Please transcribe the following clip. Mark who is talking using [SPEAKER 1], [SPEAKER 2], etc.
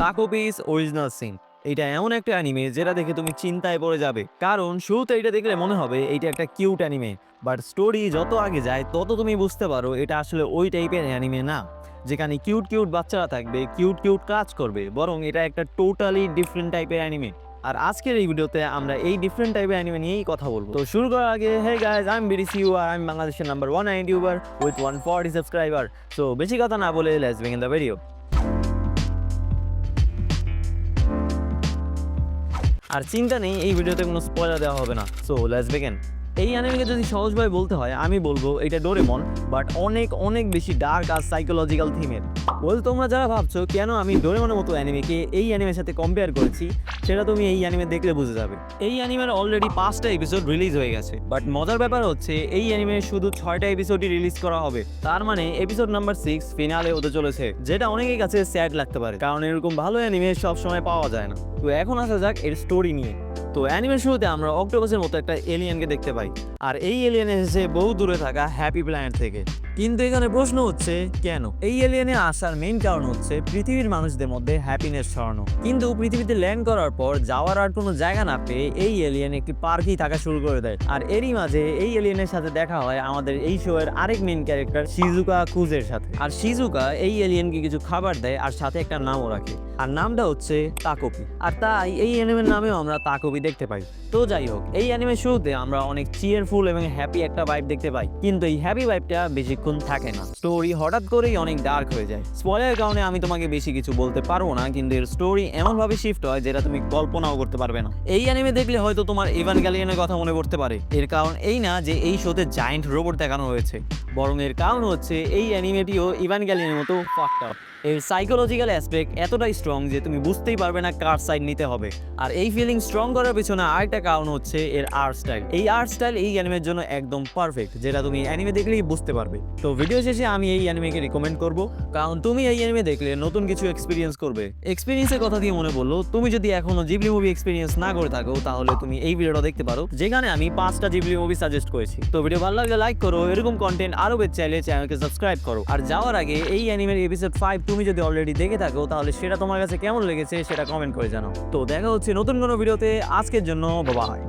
[SPEAKER 1] Taco piece original scene. এটা এমন একটা অ্যানিমে যেটা দেখে তুমি চিন্তায় পড়ে যাবে, কারণ শুরুতে এটা দেখলে মনে হবে এটা একটা কিউট অ্যানিমে, বাট স্টোরি যত আগে যায় তত তুমি বুঝতে পারো এটা আসলে ওই টাইপের অ্যানিমে না যেখানে কিউট কিউট বাচ্চারা থাকবে, কিউট কিউট কাজ করবে, বরং এটা একটা টোটালি ডিফারেন্ট টাইপের অ্যানিমে। আর আজকের এই ভিডিওতে আমরা এই ডিফারেন্ট টাইপের অ্যানিমে নিয়েই কথা বলবো। তো শুরু করার আগে, হে গাইস, আই এম বিডিসিউ আর আমি বাংলাদেশের number 1 YouTuber with 140 subscriber. So বেশি কথা না বলে লেটস বিগিন দ্য ভিডিও। আর চিন্তা নেই, এই ভিডিওতে কোনো স্পয়লার দেওয়া হবে না। So let's begin. এই অ্যানিমেকে যদি সহজভাবে বলতে হয় আমি বলবো এটা ডোরেমন, বাট অনেক অনেক বেশি ডার্ক আর সাইকোলজিক্যাল থিমের। তোমরা যারা ভাবছো কেন আমি ডোরেমনের মতো অ্যানিমেকে এই অ্যানিমের সাথে কম্পেয়ার করেছি, সেটা তুমি এই অ্যানিমে দেখলে বুঝে যাবে। এই অ্যানিমের অলরেডি 5টা এপিসোড রিলিজ হয়ে গেছে, বাট মজার ব্যাপার হচ্ছে এই অ্যানিমে শুধু 6টা এপিসোডই রিলিজ করা হবে। তার মানে এপিসোড নাম্বার 6 ফিনালে হতে চলেছে, যেটা অনেকের কাছে স্যাড লাগতে পারে, কারণ এরকম ভালো অ্যানিমে সবসময় পাওয়া যায় না। তো এখন আসা যাক এর স্টোরি নিয়ে। তো অ্যানিমের শুরুতে আমরা অক্টোপাসের মতো একটা এলিয়েনকে দেখতে পাই, আর এই এলিয়েন এসেছে বহু দূরে থাকা হ্যাপি প্ল্যানেট থেকে। কিন্তু এখানে প্রশ্ন হচ্ছে কেন এই এলিয়েনে আসার মেইন কারণ হচ্ছে পৃথিবীর মানুষদের মধ্যে হ্যাপিনেস ছড়ানো। কিন্তু পৃথিবীতে ল্যান্ড করার পর যাওয়ার আর কোনো জায়গা না পেয়ে এই এলিয়েন একটি পার্কেই থাকা শুরু করে দেয়। আর এরই মাঝে এই এলিয়েনের সাথে দেখা হয় আমাদের এই শো এর আরেক মেইন ক্যারেক্টার শিজুকা কুজের সাথে। আর শিজুকা এই এলিয়েনকে কিছু খাবার দেয় আর সাথে একটা নামও রাখে, আর নামটা হচ্ছে তাকোপি। আর তাই এই অ্যানিমের নামেও আমরা তাকোপি দেখতে পাই। তো যাই হোক, এই অ্যানিমের শুরুতে আমরা অনেক চিয়ারফুল এবং হ্যাপি একটা ভাইব দেখতে পাই, কিন্তু এই হ্যাপি ভাইবটা বেশিক্ষণ থাকে না। স্টোরি হঠাৎ করেই অনেক ডার্ক হয়ে যায়। স্পয়লারের কারণে আমি তোমাকে বেশি কিছু বলতে পারবো না, কিন্তু এর স্টোরি এমন ভাবে শিফট হয় যেটা তুমি কল্পনাও করতে পারবে না। এই অ্যানিমে দেখলে হয়তো তোমার ইভানগেলিয়নের কথা মনে পড়তে পারে। এর কারণ এই না যে এই শোতে জায়ান্ট রোবট দেখানো হয়েছে, বরং এর কারণ হচ্ছে এই অ্যানিমেটিও ইভানগেলিয়নের মতো ফাকড আপ। এর সাইকোলজিক্যাল অ্যাসপেক্ট এতটাই স্ট্রং যে তুমি বুঝতেই পারবে না কার সাইড নিতে হবে। আর এই ফিলিং স্ট্রং করার পিছনে আরেকটা কারণ হচ্ছে এর আর্ট স্টাইল। এই আর্ট স্টাইল এই অ্যানিমের জন্য একদম পারফেক্ট, যেটা তুমি অ্যানিমে দেখলেই বুঝতে পারবে। তো ভিডিও শেষে আমি এই অ্যানিমেকে রিকমেন্ড করব, কারণ তুমি এই অ্যানিমে দেখলে নতুন কিছু এক্সপিরিয়েন্স করবে। এক্সপিরিয়েন্সের কথা দিয়ে মনে বললো, তুমি যদি এখনো জিবলি মুভি এক্সপিরিয়েন্স না করে থাকো তাহলে তুমি এই ভিডিওটা দেখতে পারো, যেখানে আমি 5টা জিবলি মুভি সাজেস্ট করেছি। তো ভিডিও ভালো লাগলে লাইক করো, এরকম কন্টেন্ট আরো পেতে চাইলে চ্যানেলকে সাবস্ক্রাইব করো। আর যাওয়ার আগে এই অ্যানিমের এপিসোড 5 তুমি যদি অলরেডি দেখে থাকো তাহলে সেটা তোমার কাছে কেমন লেগেছে সেটা কমেন্ট করে জানাও। তো দেখা হচ্ছে নতুন কোনো ভিডিওতে। আজকের জন্য বাই।